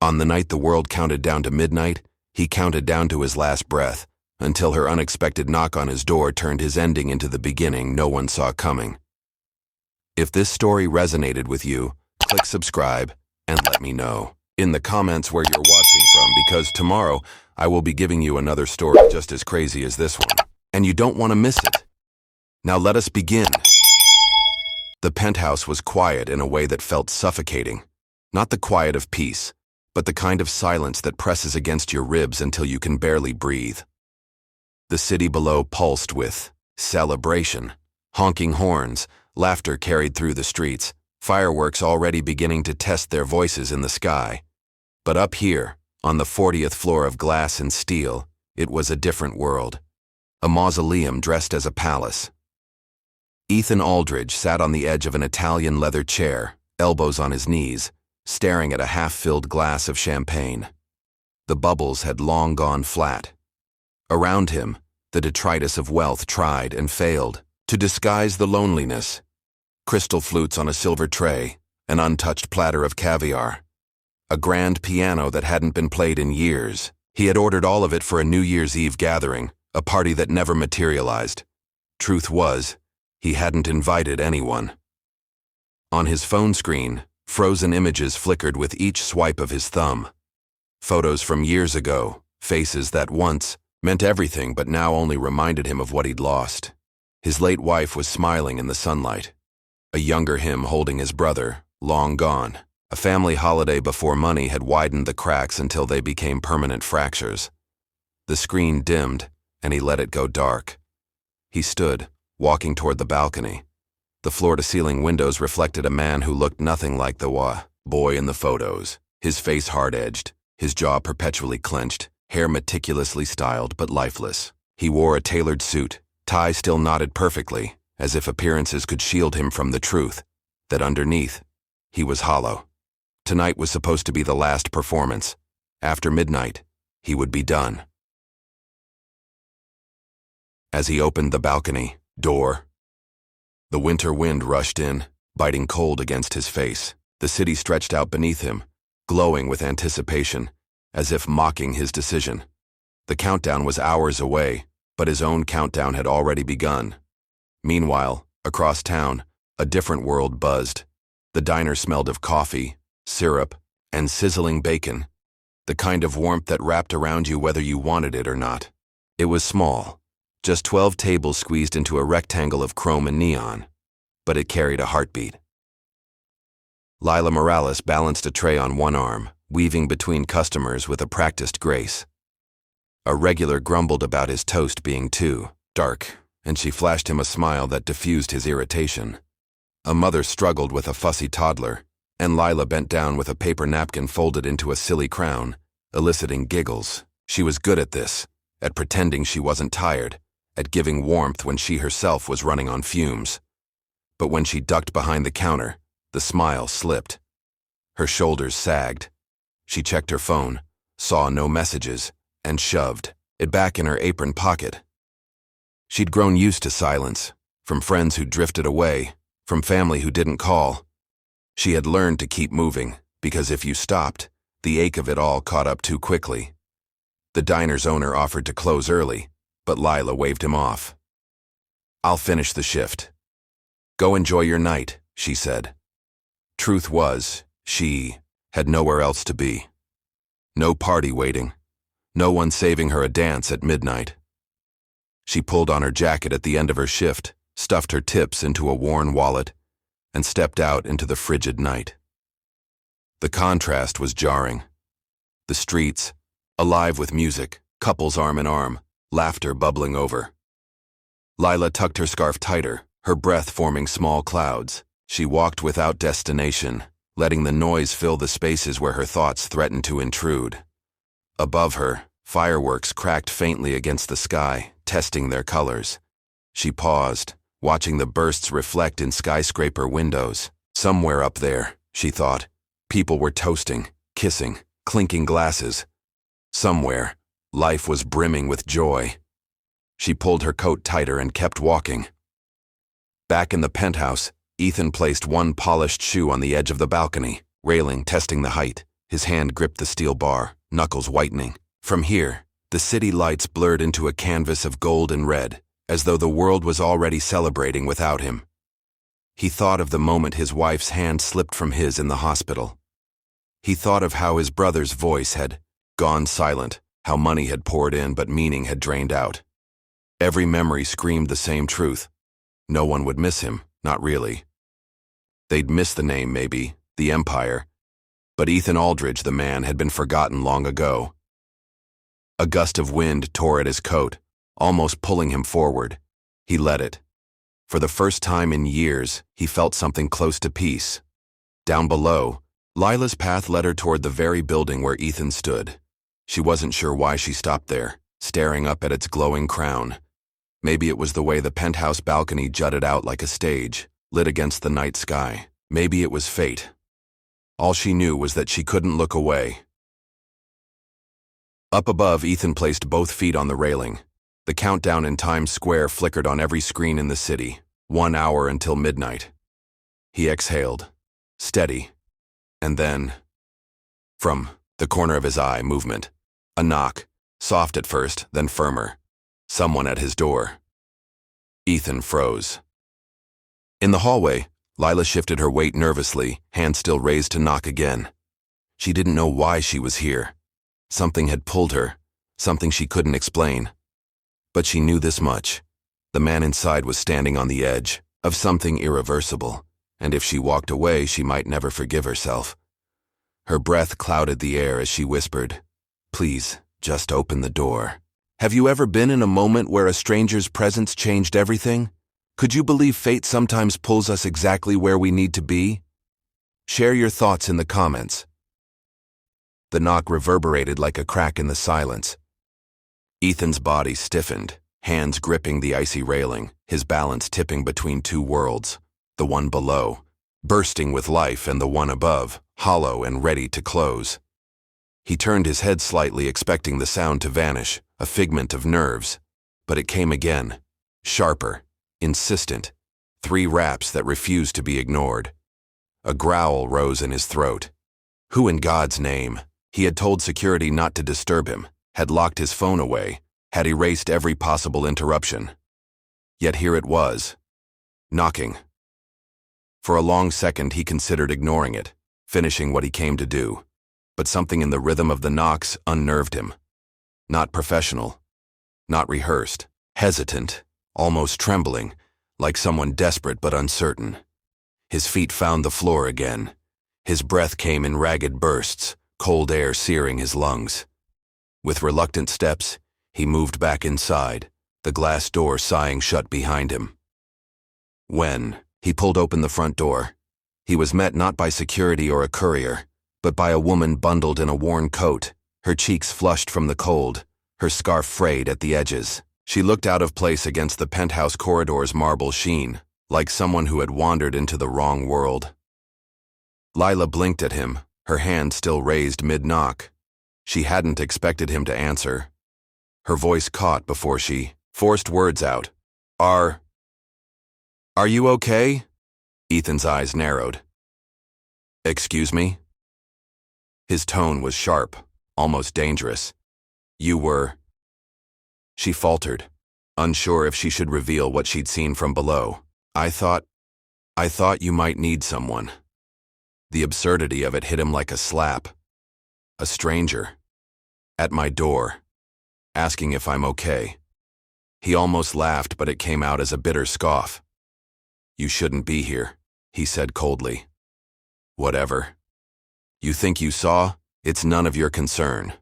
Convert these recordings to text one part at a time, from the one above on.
On the night the world counted down to midnight, he counted down to his last breath, until her unexpected knock on his door turned his ending into the beginning no one saw coming. If this story resonated with you, click subscribe and let me know in the comments where you're watching from, because tomorrow I will be giving you another story just as crazy as this one, and you don't want to miss it. Now let us begin. The penthouse was quiet in a way that felt suffocating. Not the quiet of peace, but the kind of silence that presses against your ribs until you can barely breathe. The city below pulsed with celebration. Honking horns, laughter carried through the streets, fireworks already beginning to test their voices in the sky. But up here, on the 40th floor of glass and steel, it was a different world. A mausoleum dressed as a palace. Ethan Aldridge sat on the edge of an Italian leather chair, elbows on his knees, staring at a half-filled glass of champagne. The bubbles had long gone flat. Around him, the detritus of wealth tried and failed to disguise the loneliness. Crystal flutes on a silver tray, an untouched platter of caviar. A grand piano that hadn't been played in years. He had ordered all of it for a New Year's Eve gathering, a party that never materialized. Truth was, he hadn't invited anyone. On his phone screen, frozen images flickered with each swipe of his thumb. Photos from years ago, faces that once meant everything but now only reminded him of what he'd lost. His late wife was smiling in the sunlight. A younger him holding his brother, long gone. A family holiday before money had widened the cracks until they became permanent fractures. The screen dimmed, and he let it go dark. He stood, walking toward the balcony. The floor-to-ceiling windows reflected a man who looked nothing like the boy in the photos. His face hard-edged, his jaw perpetually clenched, hair meticulously styled but lifeless. He wore a tailored suit, tie still knotted perfectly, as if appearances could shield him from the truth, that underneath, he was hollow. Tonight was supposed to be the last performance. After midnight, he would be done. As he opened the balcony door, the winter wind rushed in, biting cold against his face. The city stretched out beneath him, glowing with anticipation, as if mocking his decision. The countdown was hours away, but his own countdown had already begun. Meanwhile, across town, a different world buzzed. The diner smelled of coffee, syrup, and sizzling bacon, the kind of warmth that wrapped around you whether you wanted it or not. It was small, just 12 tables squeezed into a rectangle of chrome and neon, but it carried a heartbeat. Lila Morales balanced a tray on one arm, weaving between customers with a practiced grace. A regular grumbled about his toast being too dark, and she flashed him a smile that diffused his irritation. A mother struggled with a fussy toddler, and Lila bent down with a paper napkin folded into a silly crown, eliciting giggles. She was good at this, at pretending she wasn't tired, at giving warmth when she herself was running on fumes. But when she ducked behind the counter, the smile slipped. Her shoulders sagged. She checked her phone, saw no messages, and shoved it back in her apron pocket. She'd grown used to silence, from friends who drifted away, from family who didn't call. She had learned to keep moving, because if you stopped, the ache of it all caught up too quickly. The diner's owner offered to close early, but Lila waved him off. "I'll finish the shift." "Go enjoy your night," she said. Truth was, she had nowhere else to be. No party waiting. No one saving her a dance at midnight. She pulled on her jacket at the end of her shift, stuffed her tips into a worn wallet, and stepped out into the frigid night. The contrast was jarring. The streets, alive with music, couples arm in arm, laughter bubbling over. Lila tucked her scarf tighter, her breath forming small clouds. She walked without destination, letting the noise fill the spaces where her thoughts threatened to intrude. Above her, fireworks cracked faintly against the sky, testing their colors. She paused, watching the bursts reflect in skyscraper windows. Somewhere up there, she thought, people were toasting, kissing, clinking glasses. Somewhere, life was brimming with joy. She pulled her coat tighter and kept walking. Back in the penthouse, Ethan placed one polished shoe on the edge of the balcony, railing testing the height. His hand gripped the steel bar, knuckles whitening. From here, the city lights blurred into a canvas of gold and red, as though the world was already celebrating without him. He thought of the moment his wife's hand slipped from his in the hospital. He thought of how his brother's voice had gone silent, how money had poured in but meaning had drained out. Every memory screamed the same truth. No one would miss him, not really. They'd miss the name maybe, the empire, but Ethan Aldridge, the man, had been forgotten long ago. A gust of wind tore at his coat, almost pulling him forward. He let it. For the first time in years, he felt something close to peace. Down below, Lila's path led her toward the very building where Ethan stood. She wasn't sure why she stopped there, staring up at its glowing crown. Maybe it was the way the penthouse balcony jutted out like a stage, lit against the night sky. Maybe it was fate. All she knew was that she couldn't look away. Up above, Ethan placed both feet on the railing. The countdown in Times Square flickered on every screen in the city. 1 hour until midnight. He exhaled, steady, and then, from the corner of his eye, movement. A knock, soft at first, then firmer. Someone at his door. Ethan froze. In the hallway, Lila shifted her weight nervously, hand still raised to knock again. She didn't know why she was here. Something had pulled her, something she couldn't explain. But she knew this much. The man inside was standing on the edge of something irreversible, and if she walked away, she might never forgive herself. Her breath clouded the air as she whispered, "Please, just open the door." Have you ever been in a moment where a stranger's presence changed everything? Could you believe fate sometimes pulls us exactly where we need to be? Share your thoughts in the comments. The knock reverberated like a crack in the silence. Ethan's body stiffened, hands gripping the icy railing, his balance tipping between two worlds, the one below, bursting with life, and the one above, hollow and ready to close. He turned his head slightly, expecting the sound to vanish, a figment of nerves, but it came again, sharper, insistent, 3 raps that refused to be ignored. A growl rose in his throat. Who in God's name? He had told security not to disturb him, had locked his phone away, had erased every possible interruption. Yet here it was, knocking. For a long second he considered ignoring it, finishing what he came to do, but something in the rhythm of the knocks unnerved him. Not professional, not rehearsed, hesitant, almost trembling, like someone desperate but uncertain. His feet found the floor again. His breath came in ragged bursts, cold air searing his lungs. With reluctant steps, he moved back inside, the glass door sighing shut behind him. When he pulled open the front door, he was met not by security or a courier, but by a woman bundled in a worn coat, her cheeks flushed from the cold, her scarf frayed at the edges. She looked out of place against the penthouse corridor's marble sheen, like someone who had wandered into the wrong world. Lila blinked at him, her hand still raised mid-knock. She hadn't expected him to answer. Her voice caught before she forced words out. Are you okay?" Ethan's eyes narrowed. "Excuse me?" His tone was sharp, almost dangerous. "You were—" She faltered, unsure if she should reveal what she'd seen from below. I thought you might need someone." The absurdity of it hit him like a slap. A stranger. At my door. Asking if I'm okay. He almost laughed, but it came out as a bitter scoff. "You shouldn't be here," he said coldly. "Whatever. You think you saw? It's none of your concern."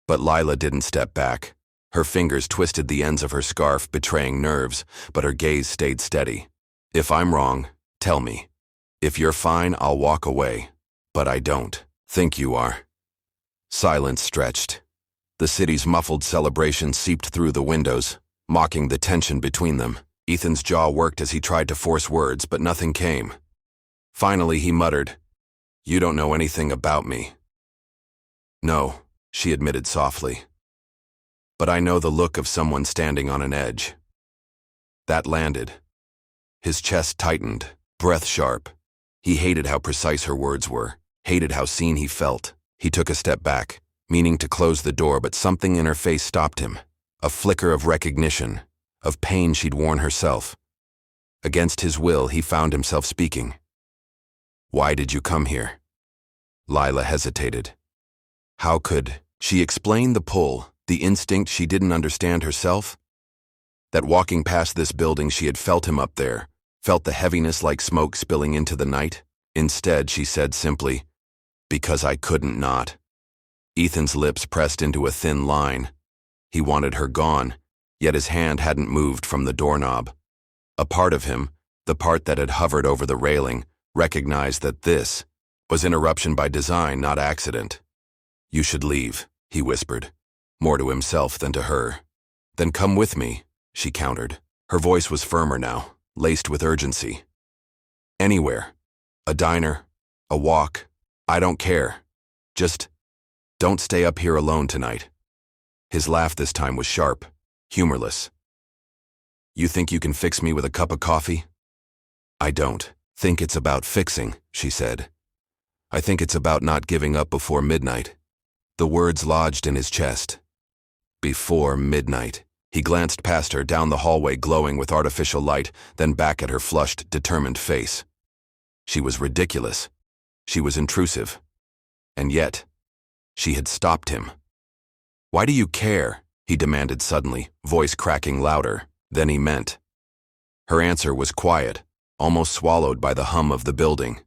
But Lila didn't step back. Her fingers twisted the ends of her scarf, betraying nerves, but her gaze stayed steady. "If I'm wrong, tell me. If you're fine, I'll walk away. But I don't think you are." Silence stretched. The city's muffled celebration seeped through the windows, mocking the tension between them. Ethan's jaw worked as he tried to force words, but nothing came. Finally, he muttered, "You don't know anything about me." "No," she admitted softly. "But I know the look of someone standing on an edge." That landed. His chest tightened, breath sharp. He hated how precise her words were, hated how seen he felt. He took a step back, meaning to close the door, but something in her face stopped him. A flicker of recognition, of pain she'd worn herself. Against his will, he found himself speaking. "Why did you come here?" Lila hesitated. How could she explain the pull, the instinct she didn't understand herself? That walking past this building she had felt him up there, felt the heaviness like smoke spilling into the night. Instead, she said simply, "Because I couldn't not." Ethan's lips pressed into a thin line. He wanted her gone, yet his hand hadn't moved from the doorknob. A part of him, the part that had hovered over the railing, recognized that this was interruption by design, not accident. "You should leave," he whispered, more to himself than to her. "Then come with me," she countered. Her voice was firmer now, laced with urgency. "Anywhere. A diner, a walk. I don't care. Just don't stay up here alone tonight." His laugh this time was sharp, humorless. "You think you can fix me with a cup of coffee?" "I don't think it's about fixing," she said. "I think it's about not giving up before midnight." The words lodged in his chest. Before midnight. He glanced past her, down the hallway glowing with artificial light, then back at her flushed, determined face. She was ridiculous. She was intrusive. And yet, she had stopped him. "Why do you care?" he demanded suddenly, voice cracking louder than he meant. Her answer was quiet, almost swallowed by the hum of the building.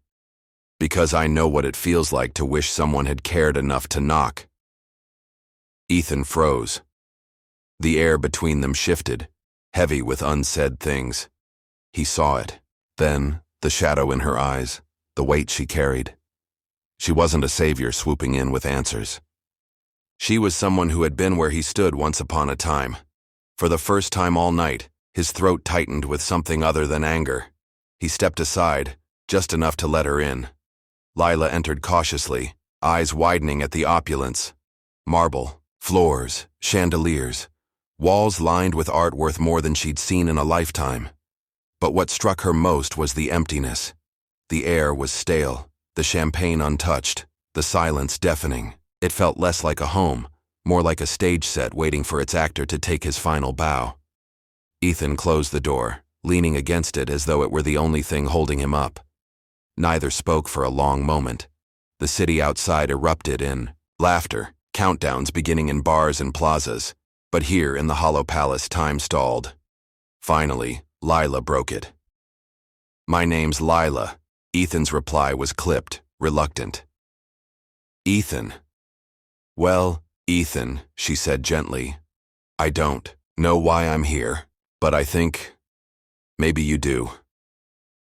"Because I know what it feels like to wish someone had cared enough to knock." Ethan froze. The air between them shifted, heavy with unsaid things. He saw it. Then, the shadow in her eyes, the weight she carried. She wasn't a savior swooping in with answers. She was someone who had been where he stood once upon a time. For the first time all night, his throat tightened with something other than anger. He stepped aside, just enough to let her in. Lila entered cautiously, eyes widening at the opulence. Marble, floors, chandeliers, walls lined with art worth more than she'd seen in a lifetime. But what struck her most was the emptiness. The air was stale, the champagne untouched, the silence deafening. It felt less like a home, more like a stage set waiting for its actor to take his final bow. Ethan closed the door, leaning against it as though it were the only thing holding him up. Neither spoke for a long moment. The city outside erupted in laughter, countdowns beginning in bars and plazas. But here in the hollow palace, time stalled. Finally, Lila broke it. "My name's Lila." Ethan's reply was clipped, reluctant. "Ethan." "Well, Ethan," she said gently, "I don't know why I'm here, but I think maybe you do."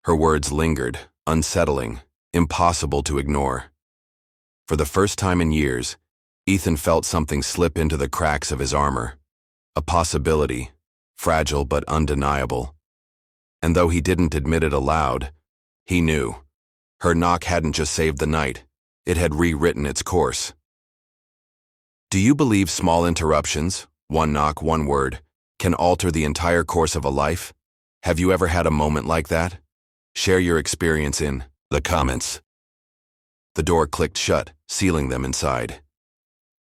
Her words lingered, unsettling, impossible to ignore. For the first time in years, Ethan felt something slip into the cracks of his armor. A possibility, fragile but undeniable. And though he didn't admit it aloud, he knew. Her knock hadn't just saved the night, it had rewritten its course. "Do you believe small interruptions, one knock, one word, can alter the entire course of a life? Have you ever had a moment like that? Share your experience in the comments." The door clicked shut, sealing them inside.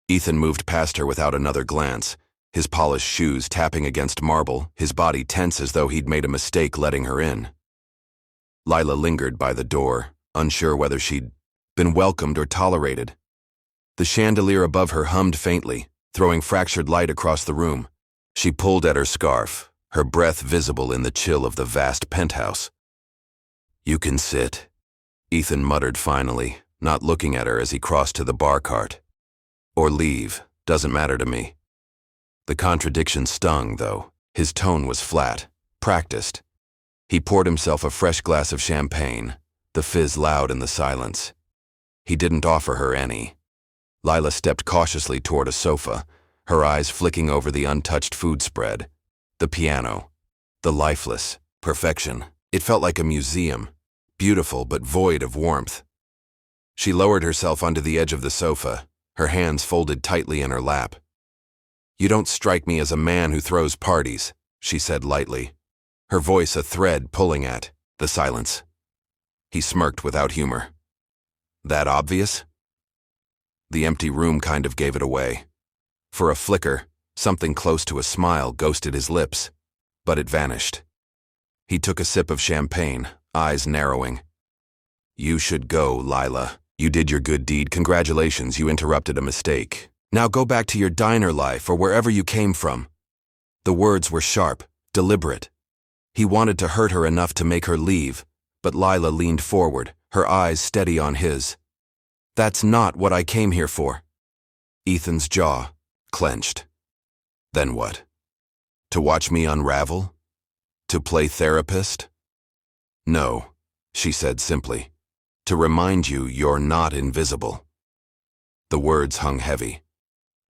Ethan moved past her without another glance, his polished shoes tapping against marble, his body tense as though he'd made a mistake letting her in. Lila lingered by the door, unsure whether she'd been welcomed or tolerated. The chandelier above her hummed faintly, throwing fractured light across the room. She pulled at her scarf, her breath visible in the chill of the vast penthouse. "You can sit," Ethan muttered finally, not looking at her as he crossed to the bar cart. "Or leave, doesn't matter to me." The contradiction stung, though. His tone was flat, practiced. He poured himself a fresh glass of champagne, the fizz loud in the silence. He didn't offer her any. Lila stepped cautiously toward a sofa, her eyes flicking over the untouched food spread. The piano. The lifeless perfection. It felt like a museum, beautiful but void of warmth. She lowered herself onto the edge of the sofa, her hands folded tightly in her lap. "You don't strike me as a man who throws parties," she said lightly, her voice a thread pulling at the silence. He smirked without humor. "That obvious?" The empty room kind of gave it away. For a flicker, something close to a smile ghosted his lips, but it vanished. He took a sip of champagne, eyes narrowing. "You should go, Lila. You did your good deed. Congratulations, you interrupted a mistake. Now go back to your diner life or wherever you came from." The words were sharp, deliberate. He wanted to hurt her enough to make her leave, but Lila leaned forward, her eyes steady on his. "That's not what I came here for." Ethan's jaw clenched. "Then what? To watch me unravel? To play therapist?" "No," she said simply. "To remind you you're not invisible." The words hung heavy.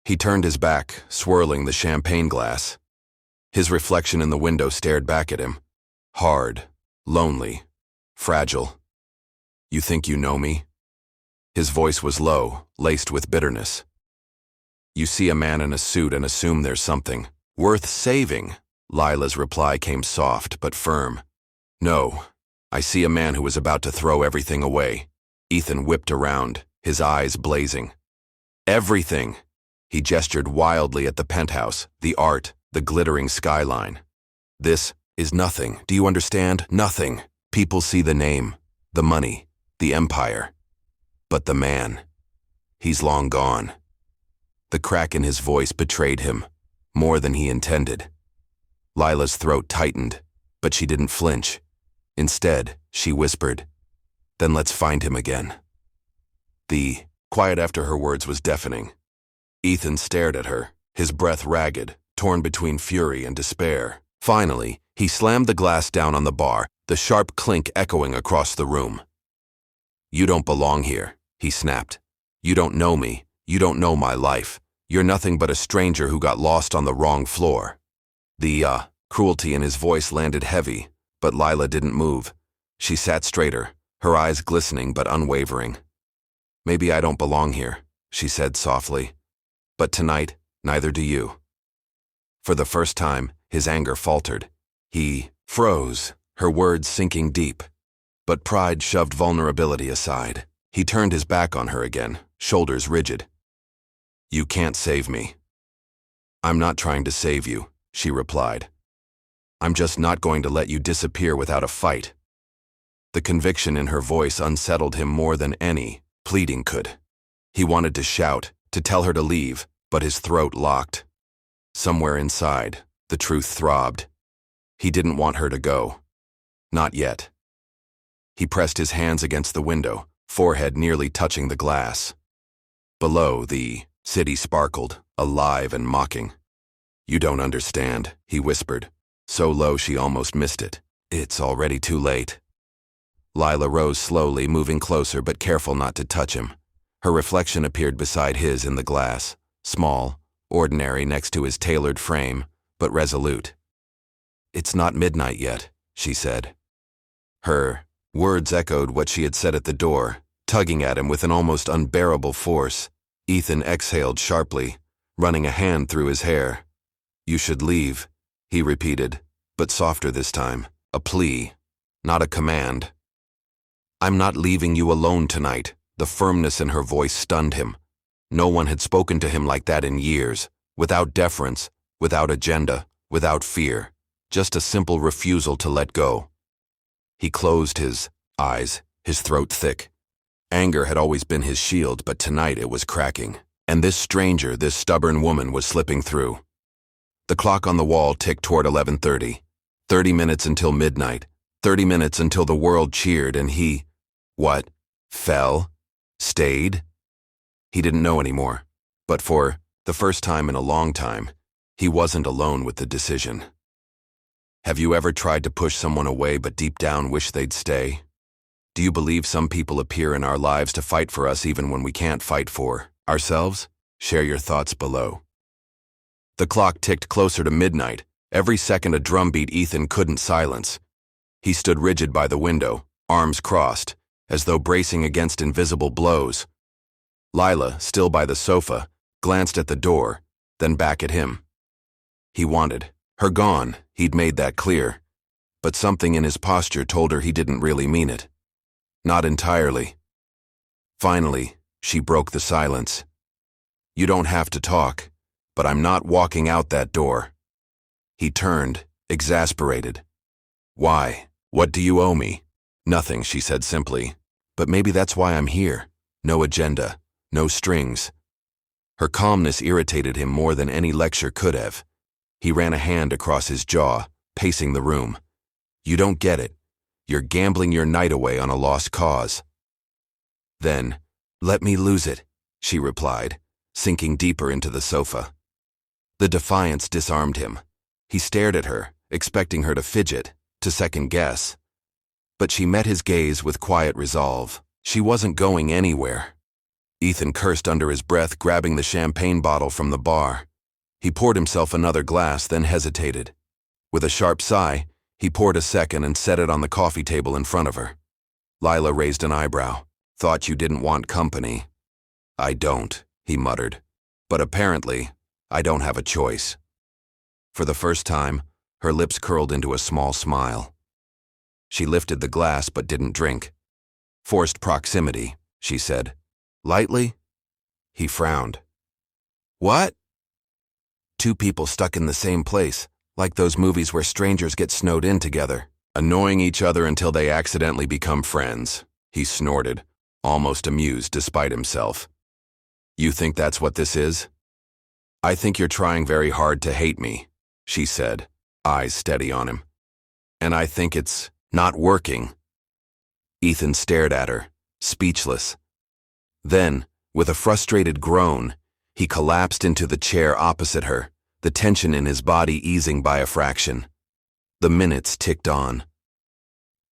He turned his back, swirling the champagne glass. His reflection in the window stared back at him. Hard, lonely, fragile. "You think you know me?" His voice was low, laced with bitterness. "You see a man in a suit and assume there's something worth saving." Lila's reply came soft but firm. "No, I see a man who is about to throw everything away." Ethan whipped around, his eyes blazing. "Everything!" He gestured wildly at the penthouse, the art, the glittering skyline. "This is nothing. Do you understand? Nothing. People see the name, the money, the empire. But the man, he's long gone." The crack in his voice betrayed him, more than he intended. Lila's throat tightened, but she didn't flinch. Instead, she whispered, "Then let's find him again." The quiet after her words was deafening. Ethan stared at her, his breath ragged, torn between fury and despair. Finally, he slammed the glass down on the bar, the sharp clink echoing across the room. "You don't belong here," he snapped. "You don't know me. You don't know my life. You're nothing but a stranger who got lost on the wrong floor." The cruelty in his voice landed heavy, but Lila didn't move. She sat straighter, her eyes glistening but unwavering. "Maybe I don't belong here," she said softly. "But tonight, neither do you." For the first time, his anger faltered. He froze, her words sinking deep. But pride shoved vulnerability aside. He turned his back on her again, shoulders rigid. "You can't save me." "I'm not trying to save you," she replied. "I'm just not going to let you disappear without a fight." The conviction in her voice unsettled him more than any pleading could. He wanted to shout, to tell her to leave, but his throat locked. Somewhere inside, the truth throbbed. He didn't want her to go. Not yet. He pressed his hands against the window, forehead nearly touching the glass. Below, the city sparkled, alive and mocking. "You don't understand," he whispered, so low she almost missed it. "It's already too late." Lila rose slowly, moving closer but careful not to touch him. Her reflection appeared beside his in the glass, small, ordinary next to his tailored frame, but resolute. "It's not midnight yet," she said. Her words echoed what she had said at the door, tugging at him with an almost unbearable force. Ethan exhaled sharply, running a hand through his hair. "You should leave," he repeated, but softer this time, a plea, not a command. "I'm not leaving you alone tonight." The firmness in her voice stunned him. No one had spoken to him like that in years, without deference, without agenda, without fear, just a simple refusal to let go. He closed his eyes, his throat thick. Anger had always been his shield, but tonight it was cracking. And this stranger, this stubborn woman, was slipping through. The clock on the wall ticked toward 11:30. 30 minutes until midnight. 30 minutes until the world cheered and he, what, fell? Stayed? He didn't know anymore, but for the first time in a long time, he wasn't alone with the decision. Have you ever tried to push someone away but deep down wish they'd stay? Do you believe some people appear in our lives to fight for us even when we can't fight for ourselves? Share your thoughts below. The clock ticked closer to midnight, every second a drumbeat Ethan couldn't silence. He stood rigid by the window, arms crossed, as though bracing against invisible blows. Lila, still by the sofa, glanced at the door, then back at him. He wanted her gone, he'd made that clear, but something in his posture told her he didn't really mean it. Not entirely. Finally, she broke the silence. You don't have to talk, but I'm not walking out that door. He turned, exasperated. Why? What do you owe me? Nothing, she said simply. But maybe that's why I'm here. No agenda, no strings. Her calmness irritated him more than any lecture could have. He ran a hand across his jaw, pacing the room. You don't get it. You're gambling your night away on a lost cause. Then, let me lose it, she replied, sinking deeper into the sofa. The defiance disarmed him. He stared at her, expecting her to fidget, to second guess. But she met his gaze with quiet resolve. She wasn't going anywhere. Ethan cursed under his breath, grabbing the champagne bottle from the bar. He poured himself another glass, then hesitated. With a sharp sigh, he poured a second and set it on the coffee table in front of her. Lila raised an eyebrow. Thought you didn't want company. I don't, he muttered. But apparently, I don't have a choice. For the first time, her lips curled into a small smile. She lifted the glass but didn't drink. Forced proximity, she said. Lightly? He frowned. What? Two people stuck in the same place, like those movies where strangers get snowed in together, annoying each other until they accidentally become friends. He snorted, almost amused despite himself. You think that's what this is? I think you're trying very hard to hate me, she said, eyes steady on him. And I think it's not working. Ethan stared at her, speechless. Then, with a frustrated groan, he collapsed into the chair opposite her, the tension in his body easing by a fraction. The minutes ticked on.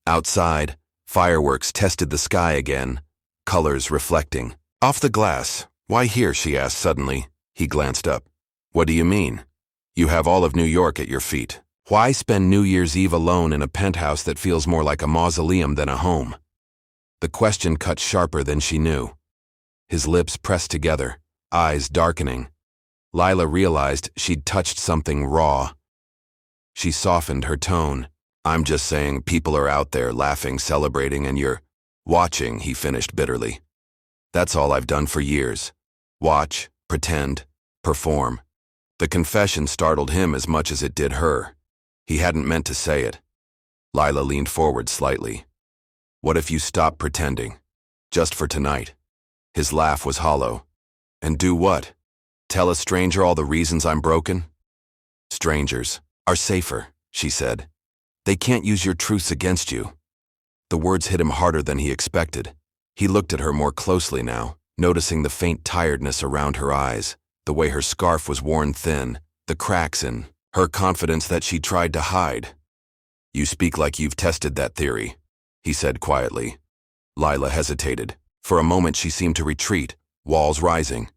Outside, fireworks tested the sky again, colors reflecting. Off the glass. Why here, she asked suddenly. He glanced up. What do you mean? You have all of New York at your feet. Why spend New Year's Eve alone in a penthouse that feels more like a mausoleum than a home? The question cut sharper than she knew. His lips pressed together, eyes darkening. Lila realized she'd touched something raw. She softened her tone. I'm just saying people are out there laughing, celebrating, and you're watching, he finished bitterly. That's all I've done for years. Watch, pretend, perform. The confession startled him as much as it did her. He hadn't meant to say it. Lila leaned forward slightly. What if you stop pretending? Just for tonight. His laugh was hollow. And do what? Tell a stranger all the reasons I'm broken? Strangers are safer, she said. They can't use your truths against you. The words hit him harder than he expected. He looked at her more closely now, noticing the faint tiredness around her eyes, the way her scarf was worn thin, the cracks in her confidence that she tried to hide. You speak like you've tested that theory, he said quietly. Lila hesitated. For a moment she seemed to retreat, walls rising.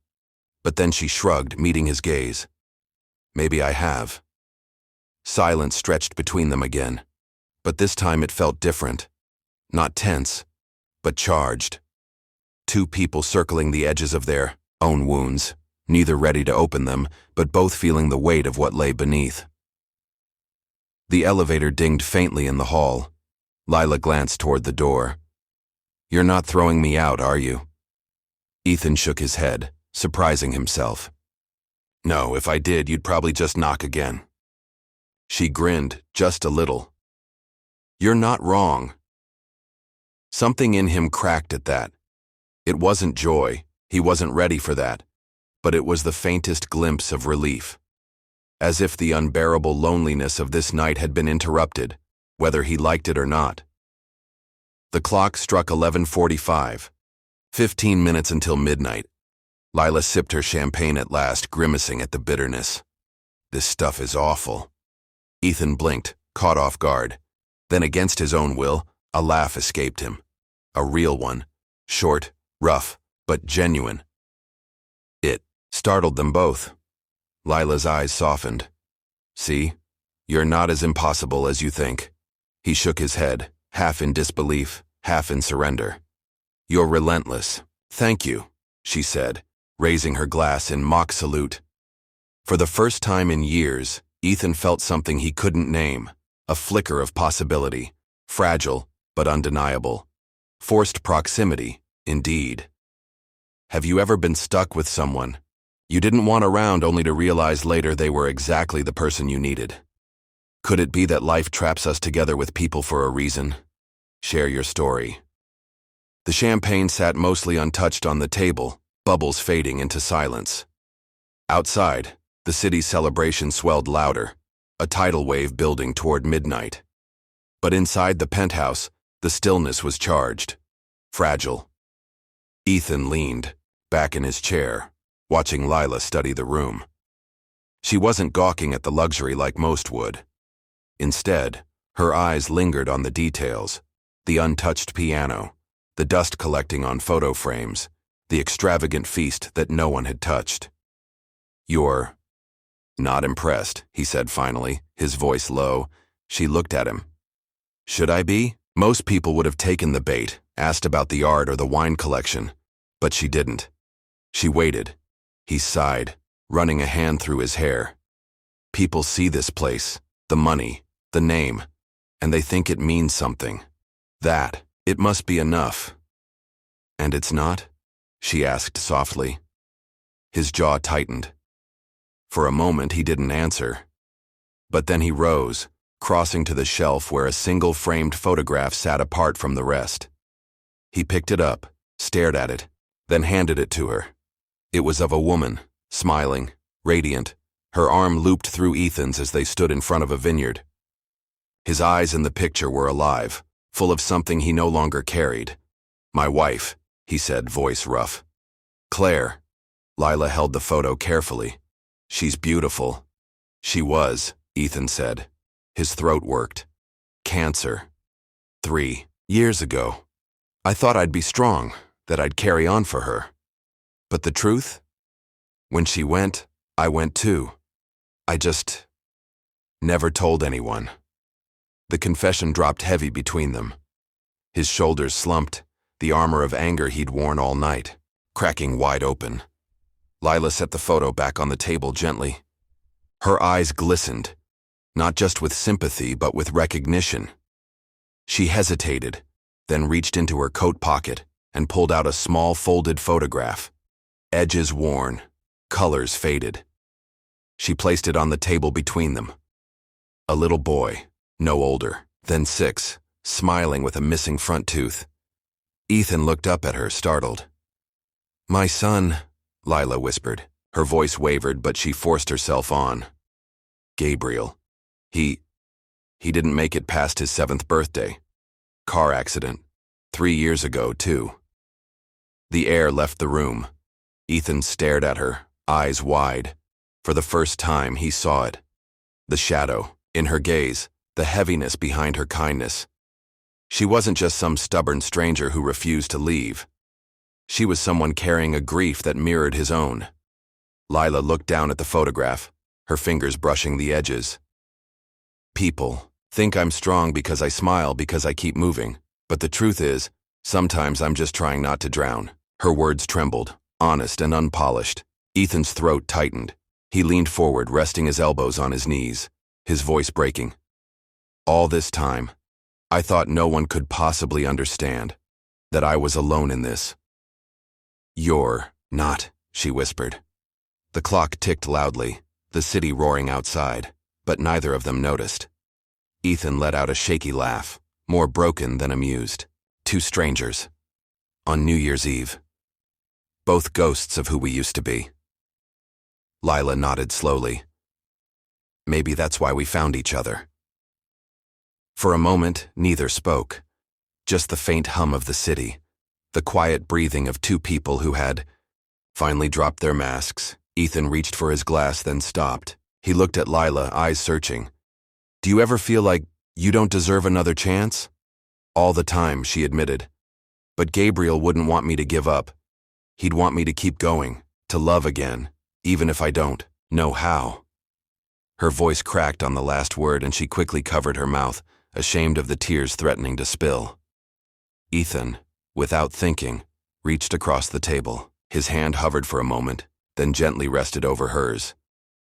But then she shrugged, meeting his gaze. Maybe I have. Silence stretched between them again. But this time it felt different. Not tense, but charged. Two people circling the edges of their own wounds, neither ready to open them, but both feeling the weight of what lay beneath. The elevator dinged faintly in the hall. Lila glanced toward the door. You're not throwing me out, are you? Ethan shook his head, surprising himself. No, if I did, you'd probably just knock again. She grinned, just a little. You're not wrong. Something in him cracked at that. It wasn't joy, he wasn't ready for that, but it was the faintest glimpse of relief. As if the unbearable loneliness of this night had been interrupted, whether he liked it or not. The clock struck 11:45. 15 minutes until midnight. Lila sipped her champagne at last, grimacing at the bitterness. This stuff is awful. Ethan blinked, caught off guard. Then against his own will, a laugh escaped him. A real one. Short, rough, but genuine. It startled them both. Lila's eyes softened. See? You're not as impossible as you think. He shook his head, half in disbelief, half in surrender. You're relentless. Thank you, she said, raising her glass in mock salute. For the first time in years, Ethan felt something he couldn't name, a flicker of possibility, fragile but undeniable. Forced proximity, indeed. Have you ever been stuck with someone? You didn't want around only to realize later they were exactly the person you needed. Could it be that life traps us together with people for a reason? Share your story. The champagne sat mostly untouched on the table, bubbles fading into silence. Outside, the city's celebration swelled louder, a tidal wave building toward midnight. But inside the penthouse, the stillness was charged, fragile. Ethan leaned, back in his chair, watching Lila study the room. She wasn't gawking at the luxury like most would. Instead, her eyes lingered on the details, the untouched piano, the dust collecting on photo frames, the extravagant feast that no one had touched. "You're not impressed," he said finally, his voice low. She looked at him. "Should I be?" Most people would have taken the bait, asked about the art or the wine collection, but she didn't. She waited. He sighed, running a hand through his hair. "People see this place, the money, the name, and they think it means something. That, it must be enough." "And it's not?" she asked softly. His jaw tightened. For a moment he didn't answer. But then he rose, crossing to the shelf where a single framed photograph sat apart from the rest. He picked it up, stared at it, then handed it to her. It was of a woman, smiling, radiant, her arm looped through Ethan's as they stood in front of a vineyard. His eyes in the picture were alive, full of something he no longer carried. "My wife," he said, voice rough. "Claire." Lila held the photo carefully. "She's beautiful." "She was," Ethan said. His throat worked. "Cancer. 3 years ago. I thought I'd be strong, that I'd carry on for her. But the truth? When she went, I went too. I just never told anyone." The confession dropped heavy between them. His shoulders slumped, the armor of anger he'd worn all night, cracking wide open. Lila set the photo back on the table gently. Her eyes glistened, not just with sympathy but with recognition. She hesitated, then reached into her coat pocket and pulled out a small folded photograph. Edges worn, colors faded. She placed it on the table between them. A little boy, no older than 6, smiling with a missing front tooth. Ethan looked up at her, startled. "My son," Lila whispered. Her voice wavered, but she forced herself on. "Gabriel. He didn't make it past his 7th birthday. Car accident. 3 years ago, too." The air left the room. Ethan stared at her, eyes wide. For the first time, he saw it. The shadow, in her gaze, the heaviness behind her kindness. She wasn't just some stubborn stranger who refused to leave. She was someone carrying a grief that mirrored his own. Lila looked down at the photograph, her fingers brushing the edges. "People think I'm strong because I smile, because I keep moving. But the truth is, sometimes I'm just trying not to drown." Her words trembled, honest and unpolished. Ethan's throat tightened. He leaned forward, resting his elbows on his knees, his voice breaking. "All this time, I thought no one could possibly understand, that I was alone in this." "You're not," she whispered. The clock ticked loudly, the city roaring outside, but neither of them noticed. Ethan let out a shaky laugh, more broken than amused. 2 strangers. On New Year's Eve. Both ghosts of who we used to be. Lila nodded slowly. "Maybe that's why we found each other." For a moment, neither spoke. Just the faint hum of the city, the quiet breathing of 2 people who had finally dropped their masks. Ethan reached for his glass, then stopped. He looked at Lila, eyes searching. "Do you ever feel like you don't deserve another chance?" "All the time," she admitted. "But Gabriel wouldn't want me to give up. He'd want me to keep going, to love again, even if I don't know how." Her voice cracked on the last word and she quickly covered her mouth, ashamed of the tears threatening to spill. Ethan, without thinking, reached across the table. His hand hovered for a moment, then gently rested over hers.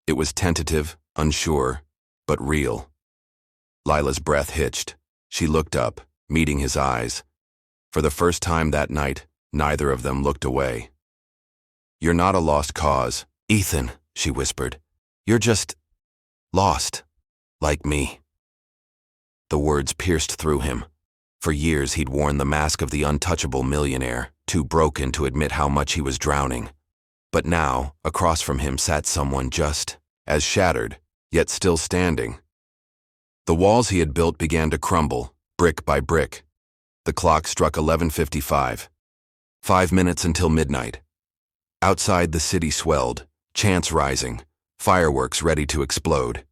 It was tentative, unsure, but real. Lila's breath hitched. She looked up, meeting his eyes. For the first time that night, neither of them looked away. "You're not a lost cause," "Ethan," she whispered, "you're just lost, like me." The words pierced through him. For years he'd worn the mask of the untouchable millionaire, too broken to admit how much he was drowning. But now, across from him sat someone just as shattered, yet still standing. The walls he had built began to crumble, brick by brick. The clock struck 11:55. 5 minutes until midnight. Outside the city swelled, chants rising, fireworks ready to explode.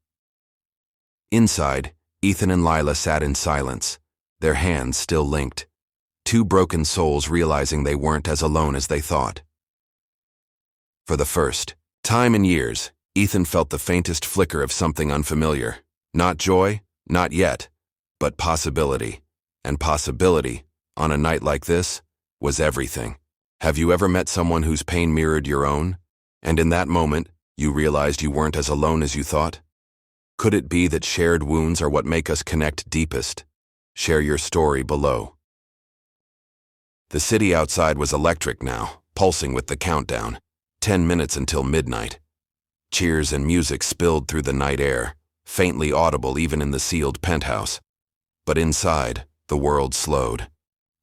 Inside, Ethan and Lila sat in silence, their hands still linked, two broken souls realizing they weren't as alone as they thought. For the first time in years, Ethan felt the faintest flicker of something unfamiliar. Not joy, not yet, but possibility. And possibility, on a night like this, was everything. Have you ever met someone whose pain mirrored your own, and in that moment, you realized you weren't as alone as you thought? Could it be that shared wounds are what make us connect deepest? Share your story below. The city outside was electric now, pulsing with the countdown. 10 minutes until midnight. Cheers and music spilled through the night air, faintly audible even in the sealed penthouse. But inside, the world slowed.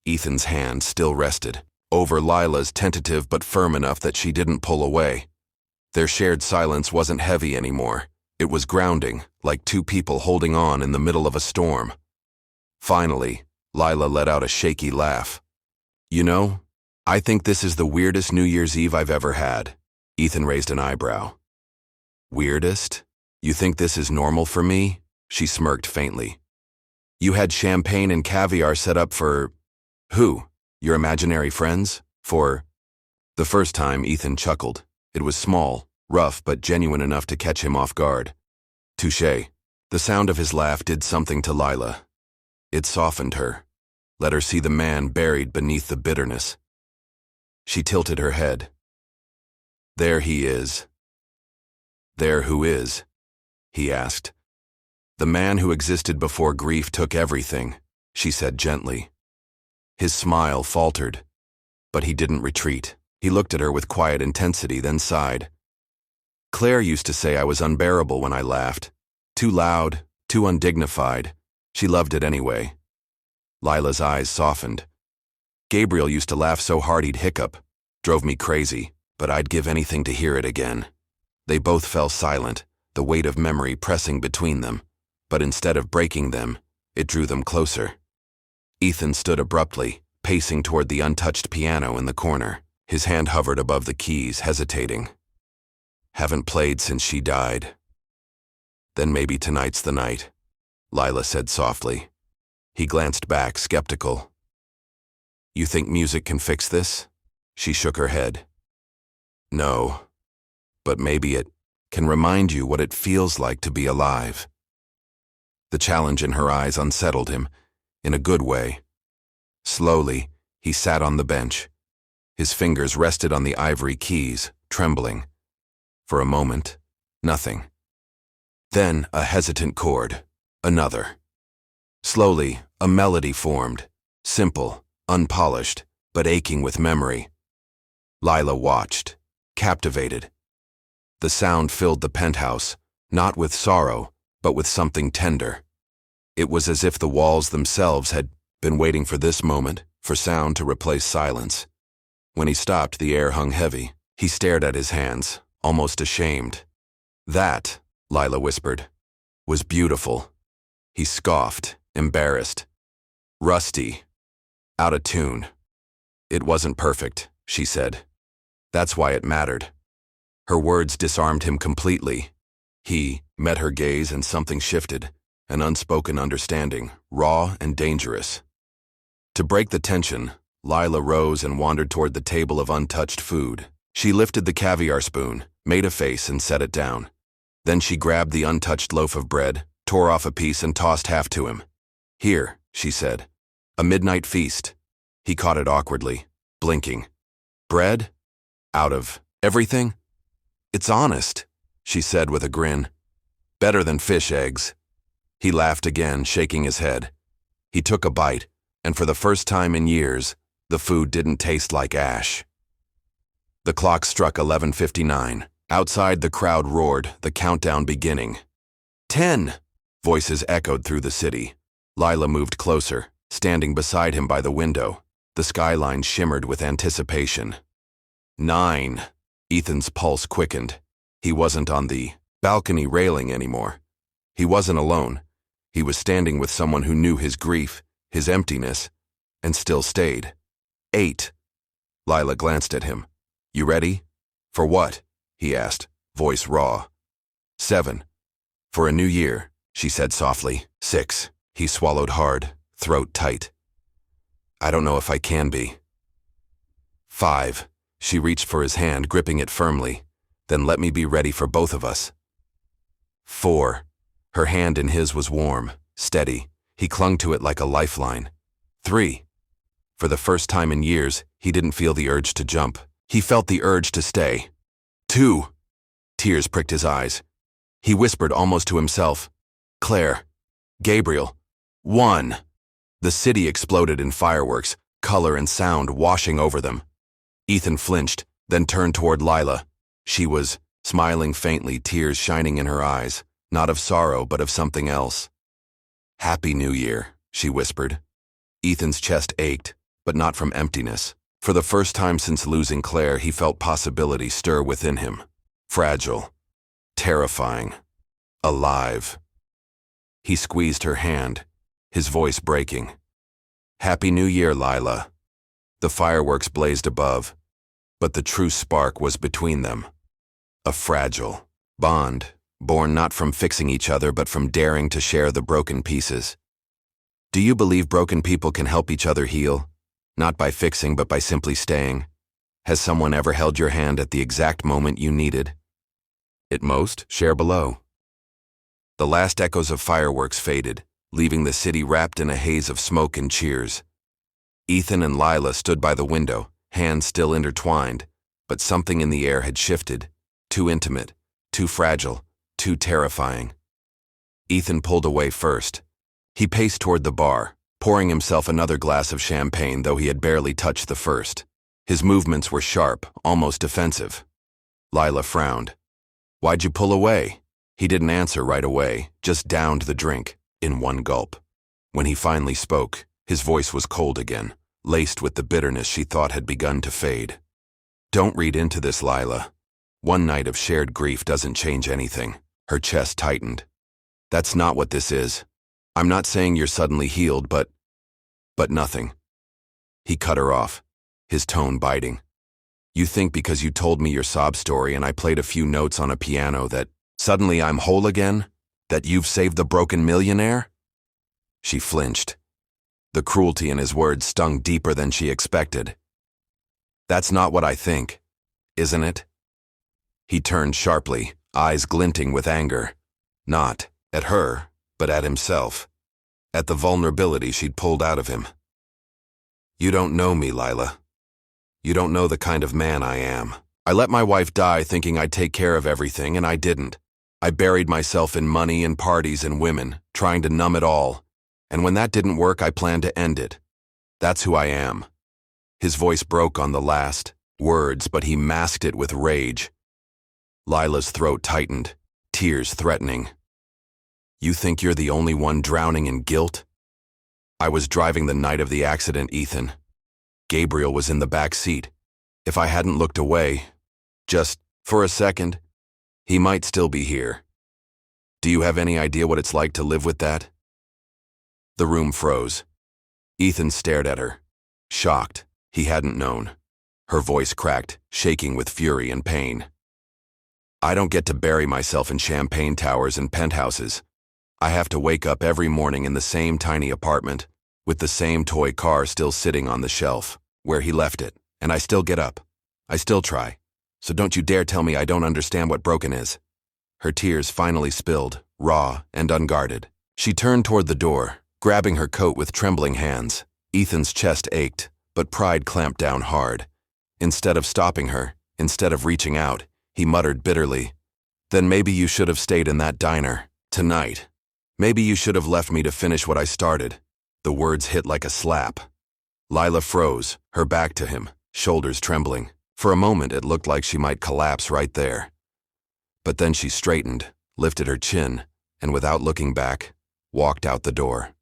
Ethan's hand still rested, over Lila's, tentative but firm enough that she didn't pull away. Their shared silence wasn't heavy anymore. It was grounding, like two people holding on in the middle of a storm. Finally, Lila let out a shaky laugh. "You know, I think this is the weirdest New Year's Eve I've ever had." Ethan raised an eyebrow. "Weirdest? You think this is normal for me?" She smirked faintly. "You had champagne and caviar set up for who? Your imaginary friends? For..." The first time, Ethan chuckled. It was small, rough, but genuine enough to catch him off guard. "Touché." The sound of his laugh did something to Lila. It softened her, let her see the man buried beneath the bitterness. She tilted her head. "There he is." "There who is?" he asked. "The man who existed before grief took everything," she said gently. His smile faltered, but he didn't retreat. He looked at her with quiet intensity, then sighed. "Claire used to say I was unbearable when I laughed. Too loud, too undignified. She loved it anyway." Lila's eyes softened. "Gabriel used to laugh so hard he'd hiccup. Drove me crazy, but I'd give anything to hear it again." They both fell silent, the weight of memory pressing between them, but instead of breaking them, it drew them closer. Ethan stood abruptly, pacing toward the untouched piano in the corner. His hand hovered above the keys, hesitating. "Haven't played since she died." "Then maybe tonight's the night," Lila said softly. He glanced back, skeptical. "You think music can fix this?" She shook her head. "No, but maybe it can remind you what it feels like to be alive." The challenge in her eyes unsettled him, in a good way. Slowly, he sat on the bench. His fingers rested on the ivory keys, trembling. For a moment, nothing. Then a hesitant chord, another. Slowly, a melody formed, simple, unpolished, but aching with memory. Lila watched, captivated. The sound filled the penthouse, not with sorrow, but with something tender. It was as if the walls themselves had been waiting for this moment, for sound to replace silence. When he stopped, the air hung heavy. He stared at his hands, almost ashamed. "That," Lila whispered, "was beautiful." He scoffed, embarrassed. "Rusty. Out of tune." "It wasn't perfect," she said. "That's why it mattered." Her words disarmed him completely. He met her gaze and something shifted, an unspoken understanding, raw and dangerous. To break the tension, Lila rose and wandered toward the table of untouched food. She lifted the caviar spoon, made a face, and set it down. Then she grabbed the untouched loaf of bread, tore off a piece, and tossed half to him. "Here," she said. "A midnight feast." He caught it awkwardly, blinking. "Bread? Out of everything?" "It's honest," she said with a grin. "Better than fish eggs." He laughed again, shaking his head. He took a bite, and for the first time in years, the food didn't taste like ash. The clock struck 11:59. Outside, the crowd roared, the countdown beginning. 10! Voices echoed through the city. Lila moved closer, standing beside him by the window. The skyline shimmered with anticipation. 9! Ethan's pulse quickened. He wasn't on the balcony railing anymore. He wasn't alone. He was standing with someone who knew his grief, his emptiness, and still stayed. 8! Lila glanced at him. You ready? For what? He asked, voice raw. 7. For a new year, she said softly. 6. He swallowed hard, throat tight. I don't know if I can be. 5. She reached for his hand, gripping it firmly. Then let me be ready for both of us. 4. Her hand in his was warm, steady. He clung to it like a lifeline. 3. For the first time in years, he didn't feel the urge to jump. He felt the urge to stay. 2. Tears pricked his eyes. He whispered almost to himself, Claire, Gabriel, 1. The city exploded in fireworks, color and sound washing over them. Ethan flinched, then turned toward Lila. She was smiling faintly, tears shining in her eyes, not of sorrow but of something else. Happy New Year, she whispered. Ethan's chest ached, but not from emptiness. For the first time since losing Claire, he felt possibility stir within him. Fragile, terrifying, alive. He squeezed her hand, his voice breaking. Happy New Year, Lila. The fireworks blazed above, but the true spark was between them. A fragile bond, born not from fixing each other but from daring to share the broken pieces. Do you believe broken people can help each other heal? Not by fixing, but by simply staying. Has someone ever held your hand at the exact moment you needed? At most, share below. The last echoes of fireworks faded, leaving the city wrapped in a haze of smoke and cheers. Ethan and Lila stood by the window, hands still intertwined, but something in the air had shifted. Too intimate, too fragile, too terrifying. Ethan pulled away first. He paced toward the bar, pouring himself another glass of champagne, though he had barely touched the first. His movements were sharp, almost defensive. Lila frowned. Why'd you pull away? He didn't answer right away, just downed the drink, in one gulp. When he finally spoke, his voice was cold again, laced with the bitterness she thought had begun to fade. Don't read into this, Lila. One night of shared grief doesn't change anything. Her chest tightened. That's not what this is. I'm not saying you're suddenly healed, but nothing. He cut her off, his tone biting. You think because you told me your sob story and I played a few notes on a piano that suddenly I'm whole again? That you've saved the broken millionaire? She flinched. The cruelty in his words stung deeper than she expected. That's not what I think, isn't it? He turned sharply, eyes glinting with anger. Not at her, but at himself. At the vulnerability she'd pulled out of him. You don't know me, Lila. You don't know the kind of man I am. I let my wife die thinking I'd take care of everything, and I didn't. I buried myself in money and parties and women, trying to numb it all. And when that didn't work, I planned to end it. That's who I am. His voice broke on the last words, but he masked it with rage. Lila's throat tightened, tears threatening. You think you're the only one drowning in guilt? I was driving the night of the accident, Ethan. Gabriel was in the back seat. If I hadn't looked away, just for a second, he might still be here. Do you have any idea what it's like to live with that? The room froze. Ethan stared at her, shocked. He hadn't known. Her voice cracked, shaking with fury and pain. I don't get to bury myself in champagne towers and penthouses. I have to wake up every morning in the same tiny apartment, with the same toy car still sitting on the shelf, where he left it, and I still get up. I still try. So don't you dare tell me I don't understand what broken is. Her tears finally spilled, raw and unguarded. She turned toward the door, grabbing her coat with trembling hands. Ethan's chest ached, but pride clamped down hard. Instead of stopping her, instead of reaching out, he muttered bitterly, Then maybe you should have stayed in that diner, tonight. Maybe you should have left me to finish what I started. The words hit like a slap. Lila froze, her back to him, shoulders trembling. For a moment it looked like she might collapse right there. But then she straightened, lifted her chin, and without looking back, walked out the door.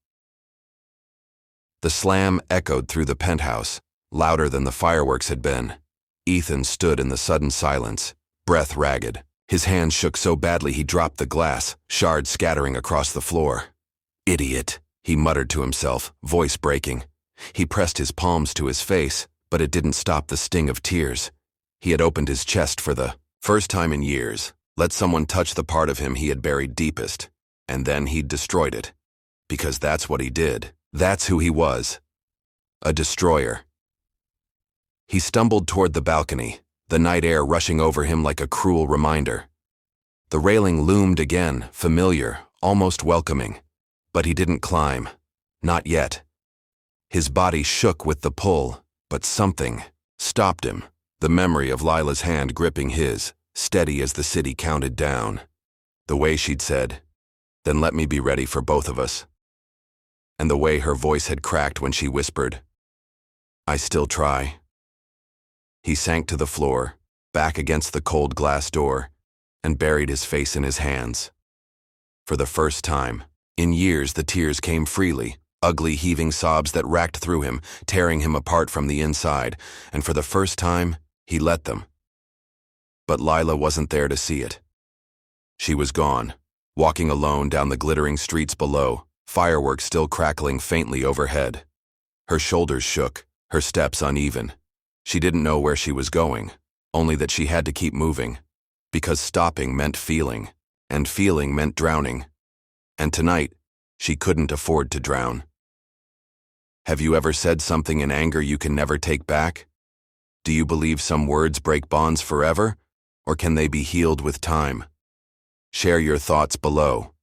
The slam echoed through the penthouse, louder than the fireworks had been. Ethan stood in the sudden silence, breath ragged. His hands shook so badly he dropped the glass, shards scattering across the floor. "Idiot," he muttered to himself, voice breaking. He pressed his palms to his face, but it didn't stop the sting of tears. He had opened his chest for the first time in years, let someone touch the part of him he had buried deepest, and then he'd destroyed it. Because that's what he did. That's who he was. A destroyer. He stumbled toward the balcony, the night air rushing over him like a cruel reminder. The railing loomed again, familiar, almost welcoming. But he didn't climb. Not yet. His body shook with the pull, but something stopped him, the memory of Lila's hand gripping his, steady as the city counted down. The way she'd said, "Then let me be ready for both of us." And the way her voice had cracked when she whispered, "I still try." He sank to the floor, back against the cold glass door, and buried his face in his hands. For the first time, in years, the tears came freely, ugly heaving sobs that racked through him, tearing him apart from the inside, and for the first time, he let them. But Lila wasn't there to see it. She was gone, walking alone down the glittering streets below, fireworks still crackling faintly overhead. Her shoulders shook, her steps uneven. She didn't know where she was going, only that she had to keep moving, because stopping meant feeling, and feeling meant drowning. And tonight, she couldn't afford to drown. Have you ever said something in anger you can never take back? Do you believe some words break bonds forever, or can they be healed with time? Share your thoughts below.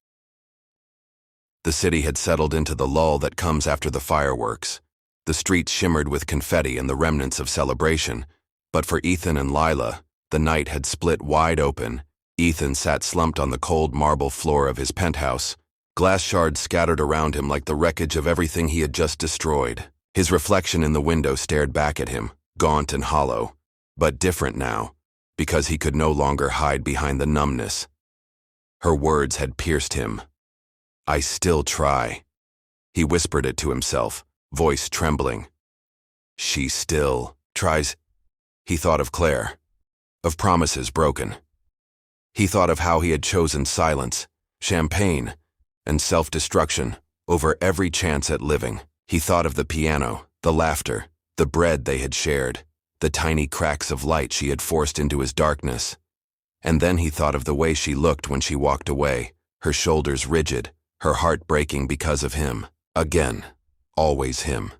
The city had settled into the lull that comes after the fireworks. The streets shimmered with confetti and the remnants of celebration. But for Ethan and Lila, the night had split wide open. Ethan sat slumped on the cold marble floor of his penthouse, glass shards scattered around him like the wreckage of everything he had just destroyed. His reflection in the window stared back at him, gaunt and hollow, but different now, because he could no longer hide behind the numbness. Her words had pierced him. "I still try." He whispered it to himself, voice trembling. She still tries. He thought of Claire, of promises broken. He thought of how he had chosen silence, champagne, and self-destruction over every chance at living. He thought of the piano, the laughter, the bread they had shared, the tiny cracks of light she had forced into his darkness. And then he thought of the way she looked when she walked away, her shoulders rigid, her heart breaking because of him. Again, always him.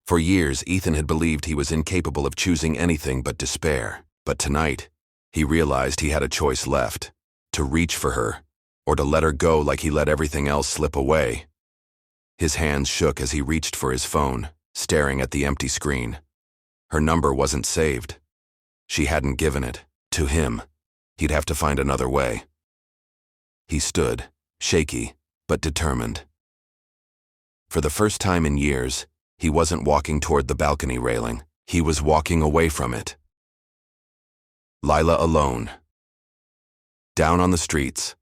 For years, Ethan had believed he was incapable of choosing anything but despair. But tonight, he realized he had a choice left, to reach for her, or to let her go like he let everything else slip away. His hands shook as he reached for his phone, staring at the empty screen. Her number wasn't saved. She hadn't given it to him. He'd have to find another way. He stood, shaky, but determined. For the first time in years, he wasn't walking toward the balcony railing. He was walking away from it. Lila alone. Down on the streets,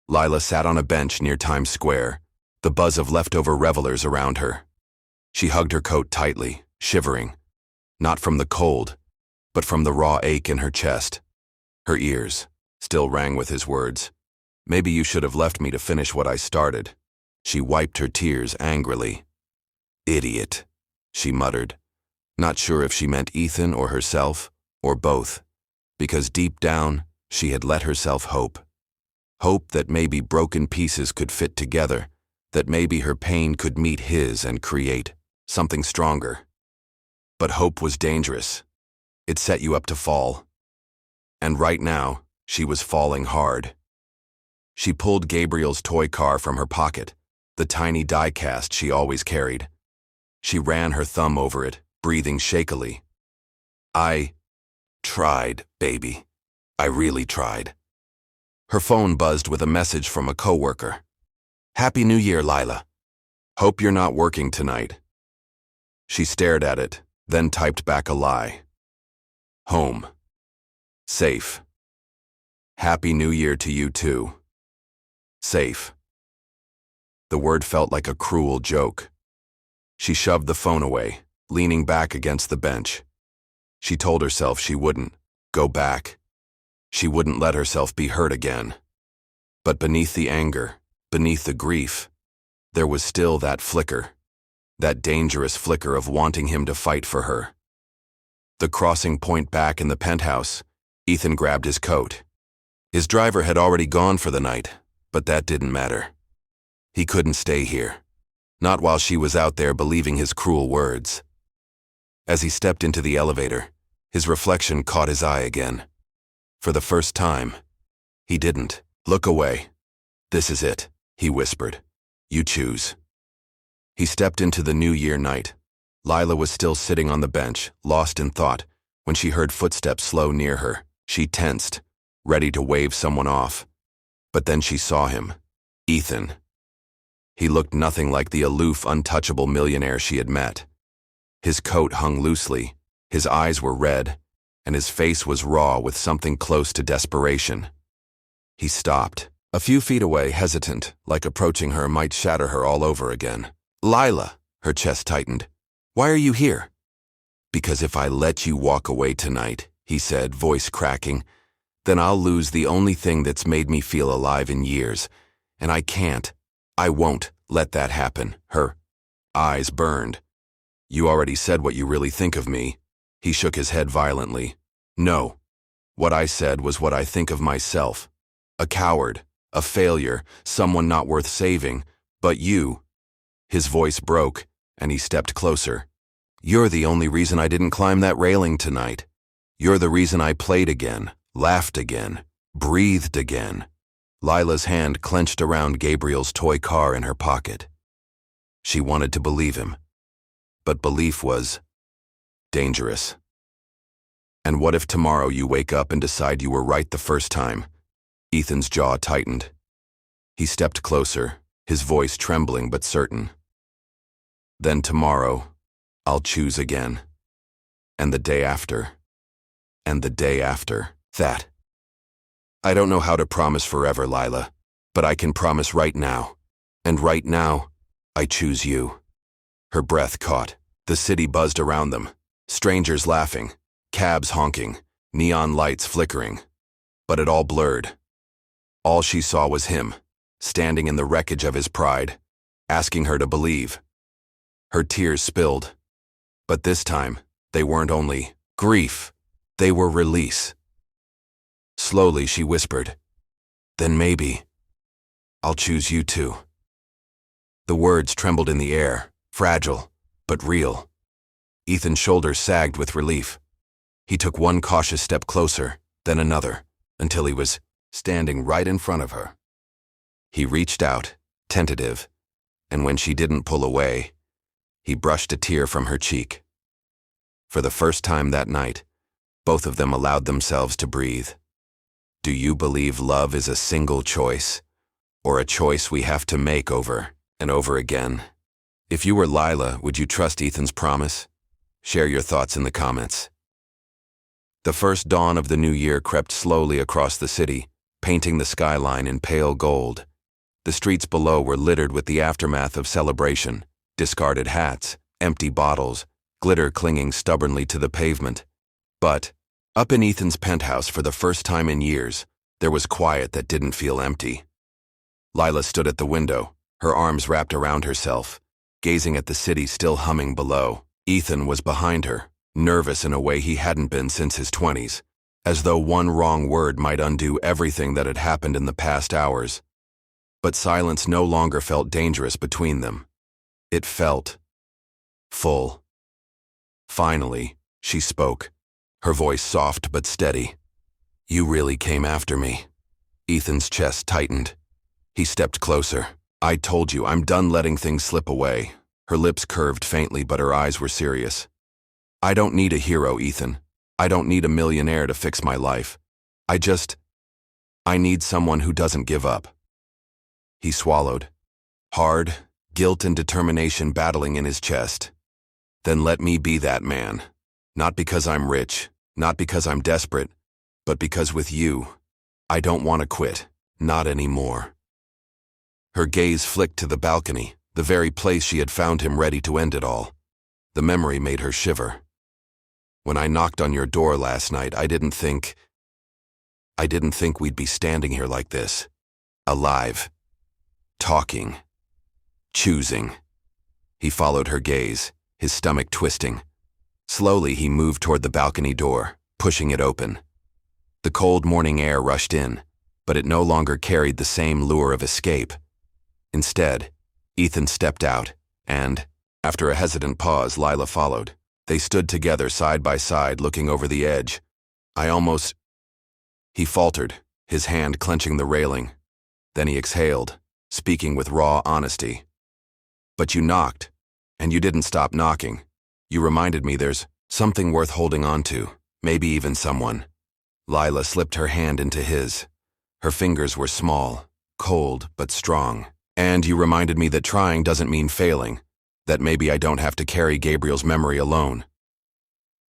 Lila sat on a bench near Times Square, the buzz of leftover revelers around her. She hugged her coat tightly, shivering, not from the cold, but from the raw ache in her chest. Her ears still rang with his words. "Maybe you should have left me to finish what I started." She wiped her tears angrily. "Idiot," she muttered, not sure if she meant Ethan or herself, or both, because deep down, she had let herself hope. Hope that maybe broken pieces could fit together, that maybe her pain could meet his and create something stronger. But hope was dangerous. It set you up to fall. And right now, she was falling hard. She pulled Gabriel's toy car from her pocket, the tiny die-cast she always carried. She ran her thumb over it, breathing shakily. "I tried, baby. I really tried." Her phone buzzed with a message from a coworker. "Happy New Year, Lila. Hope you're not working tonight." She stared at it, then typed back a lie. "Home. Safe. Happy New Year to you too. Safe. The word felt like a cruel joke. She shoved the phone away, leaning back against the bench. She told herself she wouldn't go back. She wouldn't let herself be hurt again. But beneath the anger, beneath the grief, there was still that flicker, that dangerous flicker of wanting him to fight for her. The crossing point back in the penthouse, Ethan grabbed his coat. His driver had already gone for the night, but that didn't matter. He couldn't stay here, not while she was out there believing his cruel words. As he stepped into the elevator, his reflection caught his eye again. For the first time, he didn't look away. "This is it," he whispered. "You choose." He stepped into the New Year night. Lila was still sitting on the bench, lost in thought, when she heard footsteps slow near her. She tensed, ready to wave someone off. But then she saw him, Ethan. He looked nothing like the aloof, untouchable millionaire she had met. His coat hung loosely, his eyes were red, and his face was raw with something close to desperation. He stopped, a few feet away, hesitant, like approaching her might shatter her all over again. "Lila," her chest tightened. "Why are you here?" "Because if I let you walk away tonight," he said, voice cracking, "then I'll lose the only thing that's made me feel alive in years, and I won't let that happen." Her eyes burned. "You already said what you really think of me." He shook his head violently. "No. What I said was what I think of myself. A coward, a failure, someone not worth saving. But you—" His voice broke, and he stepped closer. "You're the only reason I didn't climb that railing tonight. You're the reason I played again, laughed again, breathed again." Lila's hand clenched around Gabriel's toy car in her pocket. She wanted to believe him, but belief was dangerous. "And what if tomorrow you wake up and decide you were right the first time?" Ethan's jaw tightened. He stepped closer, his voice trembling but certain. "Then tomorrow, I'll choose again. And the day after. And the day after that. I don't know how to promise forever, Lila, but I can promise right now. And right now, I choose you." Her breath caught. The city buzzed around them. Strangers laughing, cabs honking, neon lights flickering. But it all blurred. All she saw was him, standing in the wreckage of his pride, asking her to believe. Her tears spilled. But this time, they weren't only grief, they were release. Slowly, she whispered, "Then maybe I'll choose you too." The words trembled in the air, fragile, but real. Ethan's shoulders sagged with relief. He took one cautious step closer, then another, until he was standing right in front of her. He reached out, tentative, and when she didn't pull away, he brushed a tear from her cheek. For the first time that night, both of them allowed themselves to breathe. Do you believe love is a single choice, or a choice we have to make over and over again? If you were Lila, would you trust Ethan's promise? Share your thoughts in the comments. The first dawn of the new year crept slowly across the city, painting the skyline in pale gold. The streets below were littered with the aftermath of celebration, discarded hats, empty bottles, glitter clinging stubbornly to the pavement. But, up in Ethan's penthouse for the first time in years, there was quiet that didn't feel empty. Lila stood at the window, her arms wrapped around herself, gazing at the city still humming below. Ethan was behind her, nervous in a way he hadn't been since his 20s, as though one wrong word might undo everything that had happened in the past hours. But silence no longer felt dangerous between them. It felt full. Finally, she spoke, her voice soft but steady. "You really came after me." Ethan's chest tightened. He stepped closer. "I told you, I'm done letting things slip away." Her lips curved faintly, but her eyes were serious. "I don't need a hero, Ethan. I don't need a millionaire to fix my life. I need someone who doesn't give up." He swallowed. Hard, guilt and determination battling in his chest. "Then let me be that man. Not because I'm rich, not because I'm desperate, but because with you, I don't want to quit. Not anymore. Her gaze flicked to the balcony, the very place she had found him ready to end it all. The memory made her shiver. When I knocked on your door last night, I didn't think we'd be standing here like this. Alive. Talking. Choosing. He followed her gaze, his stomach twisting. Slowly, he moved toward the balcony door, pushing it open. The cold morning air rushed in, but it no longer carried the same lure of escape. Instead, Ethan stepped out, and, after a hesitant pause, Lila followed. They stood together side by side, looking over the edge. He faltered, his hand clenching the railing. Then he exhaled, speaking with raw honesty. But you knocked, and you didn't stop knocking. You reminded me there's something worth holding on to, maybe even someone. Lila slipped her hand into his. Her fingers were small, cold, but strong. And you reminded me that trying doesn't mean failing, that maybe I don't have to carry Gabriel's memory alone.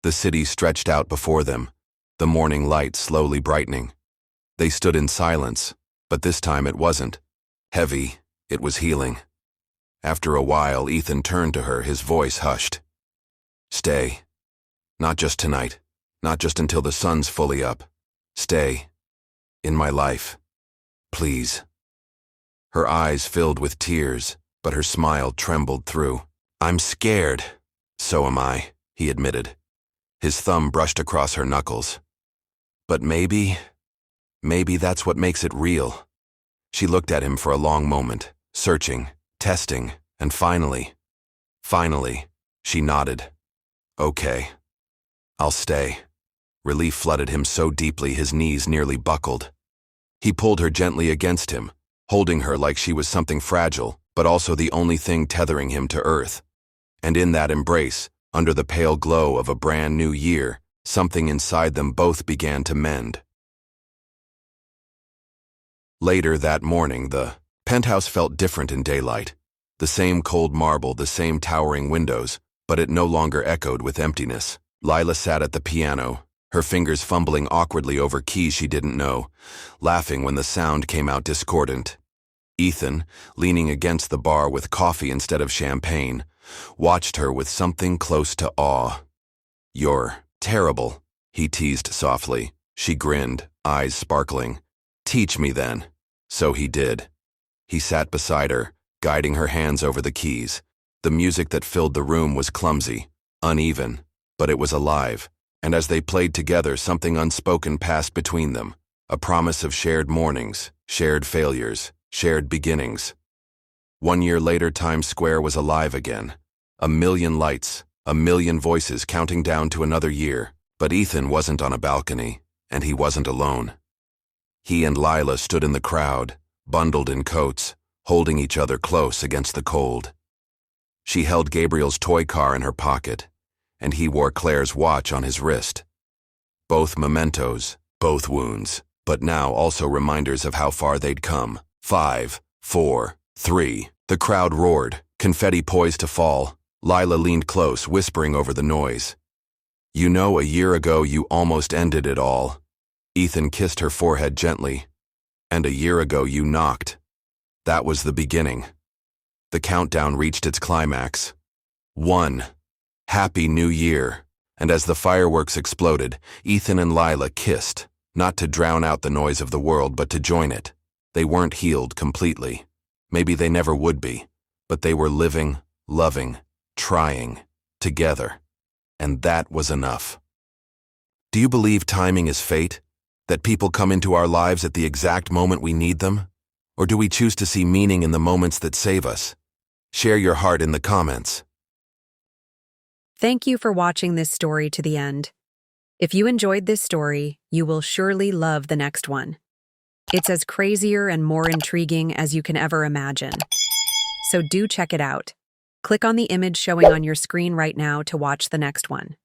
The city stretched out before them, the morning light slowly brightening. They stood in silence, but this time it wasn't heavy, it was healing. After a while, Ethan turned to her, his voice hushed. Stay. Not just tonight, not just until the sun's fully up. Stay. In my life. Please. Her eyes filled with tears, but her smile trembled through. I'm scared. So am I, he admitted. His thumb brushed across her knuckles. But maybe that's what makes it real. She looked at him for a long moment, searching, testing, and finally, she nodded. Okay. I'll stay. Relief flooded him so deeply his knees nearly buckled. He pulled her gently against him, holding her like she was something fragile, but also the only thing tethering him to earth. And in that embrace, under the pale glow of a brand new year, something inside them both began to mend. Later that morning, the penthouse felt different in daylight. The same cold marble, the same towering windows, but it no longer echoed with emptiness. Lila sat at the piano, her fingers fumbling awkwardly over keys she didn't know, laughing when the sound came out discordant. Ethan, leaning against the bar with coffee instead of champagne, watched her with something close to awe. You're terrible, he teased softly. She grinned, eyes sparkling. Teach me then. So he did. He sat beside her, guiding her hands over the keys. The music that filled the room was clumsy, uneven, but it was alive, and as they played together, something unspoken passed between them, a promise of shared mornings, shared failures, shared beginnings. 1 year later, Times Square was alive again. A million lights, a million voices counting down to another year, but Ethan wasn't on a balcony, and he wasn't alone. He and Lila stood in the crowd, bundled in coats, holding each other close against the cold. She held Gabriel's toy car in her pocket, and he wore Claire's watch on his wrist. Both mementos, both wounds, but now also reminders of how far they'd come. 5, 4, 3. The crowd roared, confetti poised to fall. Lila leaned close, whispering over the noise. You know, a year ago you almost ended it all. Ethan kissed her forehead gently. And a year ago you knocked. That was the beginning. The countdown reached its climax. 1. Happy New Year. And as the fireworks exploded, Ethan and Lila kissed, not to drown out the noise of the world, but to join it. They weren't healed completely. Maybe they never would be, but they were living, loving, trying, together. And that was enough. Do you believe timing is fate? That people come into our lives at the exact moment we need them? Or do we choose to see meaning in the moments that save us? Share your heart in the comments. Thank you for watching this story to the end. If you enjoyed this story, you will surely love the next one. It's as crazier and more intriguing as you can ever imagine. So do check it out. Click on the image showing on your screen right now to watch the next one.